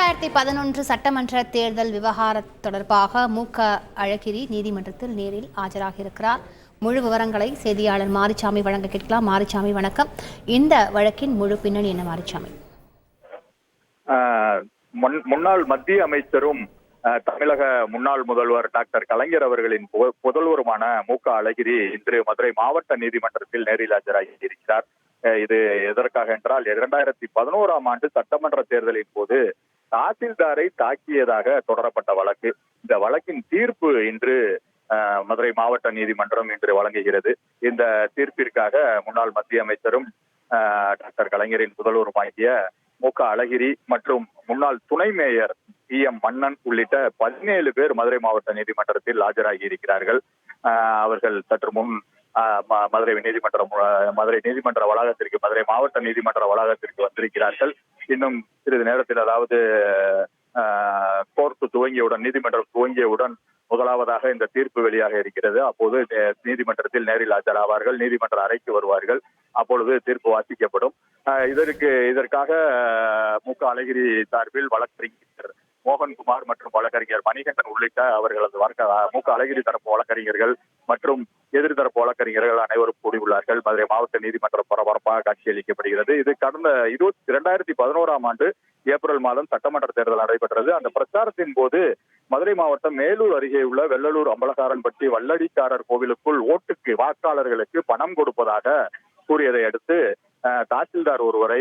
2011 சட்டமன்ற தேர்தல் விவகாரம் தொடர்பாக அழகிரி நீதிமன்றத்தில் நேரில் ஆஜராகியிருக்கிறார். முழு விவரங்களை செய்தியாளர் மாரிச்சாமி வழங்க கேட்கலாம். மாரிச்சாமி வணக்கம். இந்த வழக்கின் முழு பின்னணி என்ன மாரிச்சாமி? முன்னாள் மத்திய அமைச்சரும் தமிழக முன்னாள் முதல்வர் டாக்டர் கலைஞர் அவர்களின் புதல்வருமான அழகிரி இன்று மதுரை மாவட்ட நீதிமன்றத்தில் நேரில் ஆஜராகி இருக்கிறார். இது எதற்காக என்றால் 2011ஆம் ஆண்டு சட்டமன்ற தேர்தலின் போது தாசில்தாரை தாக்கியதாக தொடரப்பட்ட வழக்கு. இந்த வழக்கின் தீர்ப்பு இன்று மதுரை மாவட்ட நீதிமன்றம் இன்று வழங்குகிறது. இந்த தீர்ப்பிற்காக முன்னாள் மத்திய அமைச்சரும் டாக்டர் கலைஞரின் புதல்வருமாகிய அழகிரி மற்றும் முன்னாள் துணை மேயர் PM மன்னன் உள்ளிட்ட 17 பேர் மதுரை மாவட்ட நீதிமன்றத்தில் ஆஜராகி இருக்கிறார்கள். அவர்கள் சற்று முன் மதுரை நீதிமன்ற வளாகத்திற்கு, மதுரை மாவட்ட நீதிமன்ற வளாகத்திற்கு வந்திருக்கிறார்கள். இன்னும் சிறிது நேரத்தில், அதாவது கோர்ட் துவங்கியவுடன், நீதிமன்றம் துவங்கியவுடன் முதலாவதாக இந்த தீர்ப்பு வெளியாக இருக்கிறது. அப்போது நீதிமன்றத்தில் நேரில் ஆஜராவார்கள், நீதிமன்ற அறைக்கு வருவார்கள். அப்பொழுது தீர்ப்பு வாசிக்கப்படும். இதற்காக அழகிரி சார்பில் வழக்கறிஞர் மோகன்குமார் மற்றும் வழக்கறிஞர் மணிகண்டன் உள்ளிட்ட அவர்களது அழகிரி தரப்பு வழக்கறிஞர்கள் மற்றும் எதிர்தரப்பு வழக்கறிஞர்கள் அனைவரும் கூடியுள்ளார்கள். மதுரை மாவட்ட நீதிமன்றம் பரபரப்பாக காட்சியளிக்கப்படுகிறது. இது கடந்த 2011ஆம் ஆண்டு ஏப்ரல் மாதம் சட்டமன்ற தேர்தல் நடைபெற்றது. அந்த பிரச்சாரத்தின் போது மதுரை மாவட்டம் மேலூர் அருகே உள்ள வெள்ளலூர் அம்பலகாரன்பட்டி வல்லடிக்காரர் கோவிலுக்குள் ஓட்டுக்கு வாக்காளர்களுக்கு பணம் கொடுப்பதாக கூறியதை அடுத்து தாசில்தார் ஒருவரை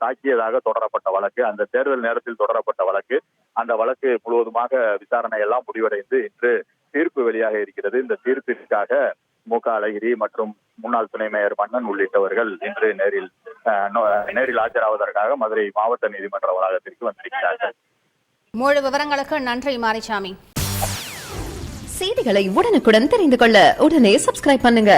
தாக்கியதாக தொடரப்பட்ட வழக்கு, அந்த தேர்தல் நேரத்தில் தொடரப்பட்ட வழக்கு. அந்த வழக்கு முழுவதுமாக விசாரணை எல்லாம் முடிவடைந்து இன்று தீர்ப்பு வெளியாக இருக்கிறது. இந்த தீர்ப்பிற்காக அழகிரி மற்றும் முன்னாள் துணை மேயர் மன்னன் உள்ளிட்டவர்கள் இன்று நேரில் ஆஜராவதற்காக மதுரை மாவட்ட நீதிமன்ற வளாகத்திற்கு வந்திருக்கிறார்கள். முழு விவரங்களுக்கு நன்றி மாரிச்சாமி. செய்திகளை உடனுக்குடன் தெரிந்து கொள்ள உடனே சப்ஸ்கிரைப் பண்ணுங்க.